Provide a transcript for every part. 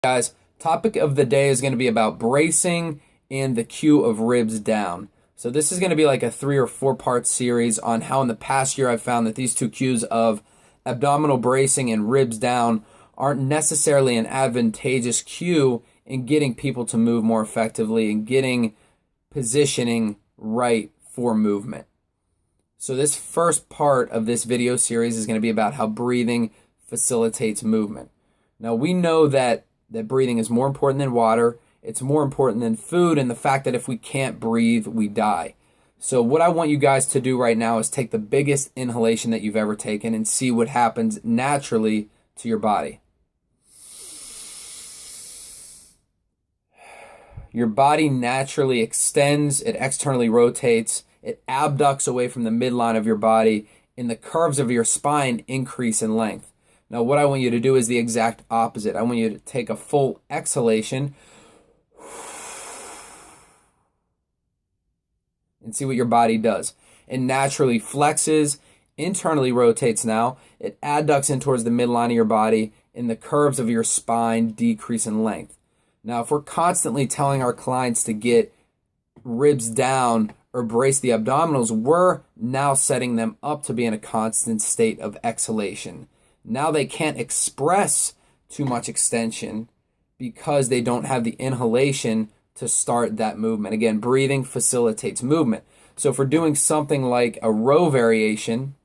Guys, topic of the day is going to be about bracing and the cue of ribs down. So this is going to be like a 3 or 4 part series on how in the past year I've found that these two cues of abdominal bracing and ribs down aren't necessarily an advantageous cue in getting people to move more effectively and getting positioning right for movement. So this first part of this video series is going to be about how breathing facilitates movement. Now we know that breathing is more important than water. It's more important than food, and the fact that if we can't breathe, we die. So what I want you guys to do right now is take the biggest inhalation that you've ever taken and see what happens naturally to your body. Your body naturally extends, it externally rotates, it abducts away from the midline of your body, and the curves of your spine increase in length. Now, what I want you to do is the exact opposite. I want you to take a full exhalation and see what your body does. It naturally flexes, internally rotates now. It adducts in towards the midline of your body, and the curves of your spine decrease in length. Now, if we're constantly telling our clients to get ribs down or brace the abdominals, we're now setting them up to be in a constant state of exhalation. Now they can't express too much extension because they don't have the inhalation to start that movement. Again, breathing facilitates movement. So if we're doing something like a row variation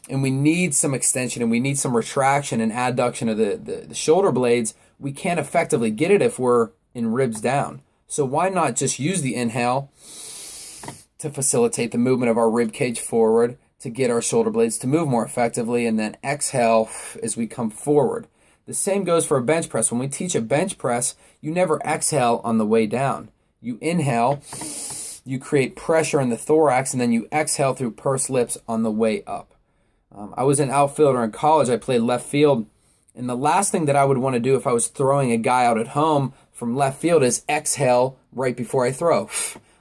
and we need some extension and we need some retraction and adduction of the shoulder blades, we can't effectively get it if we're in ribs down. So why not just use the inhale to facilitate the movement of our rib cage forward, to get our shoulder blades to move more effectively, and then exhale as we come forward. The same goes for a bench press. When we teach a bench press, you never exhale on the way down. You inhale, you create pressure in the thorax, and then you exhale through pursed lips on the way up. I was an outfielder in college. I played left field, and the last thing that I would want to do if I was throwing a guy out at home from left field is exhale right before I throw.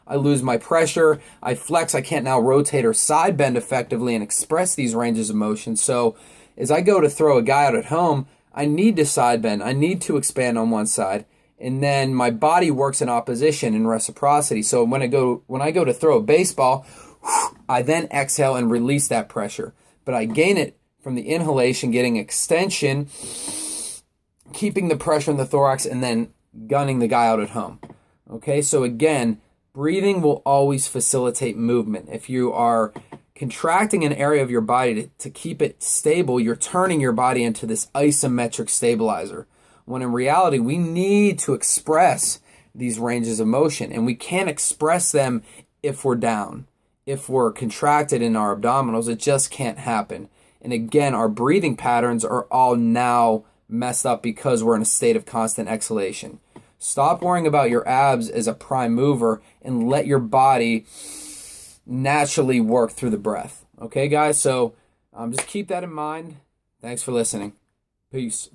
I lose my pressure, I flex, I can't now rotate or side bend effectively and express these ranges of motion. So as I go to throw a guy out at home, I need to side bend, I need to expand on one side, and then my body works in opposition in reciprocity. So when I go to throw a baseball, I then exhale and release that pressure. But I gain it from the inhalation, getting extension, keeping the pressure in the thorax, and then gunning the guy out at home. Okay, so again, breathing will always facilitate movement. If you are contracting an area of your body to keep it stable, you're turning your body into this isometric stabilizer. When in reality, we need to express these ranges of motion, and we can't express them if we're down. If we're contracted in our abdominals, it just can't happen. And again, our breathing patterns are all now messed up because we're in a state of constant exhalation. Stop worrying about your abs as a prime mover and let your body naturally work through the breath. Okay, guys? So just keep that in mind. Thanks for listening. Peace.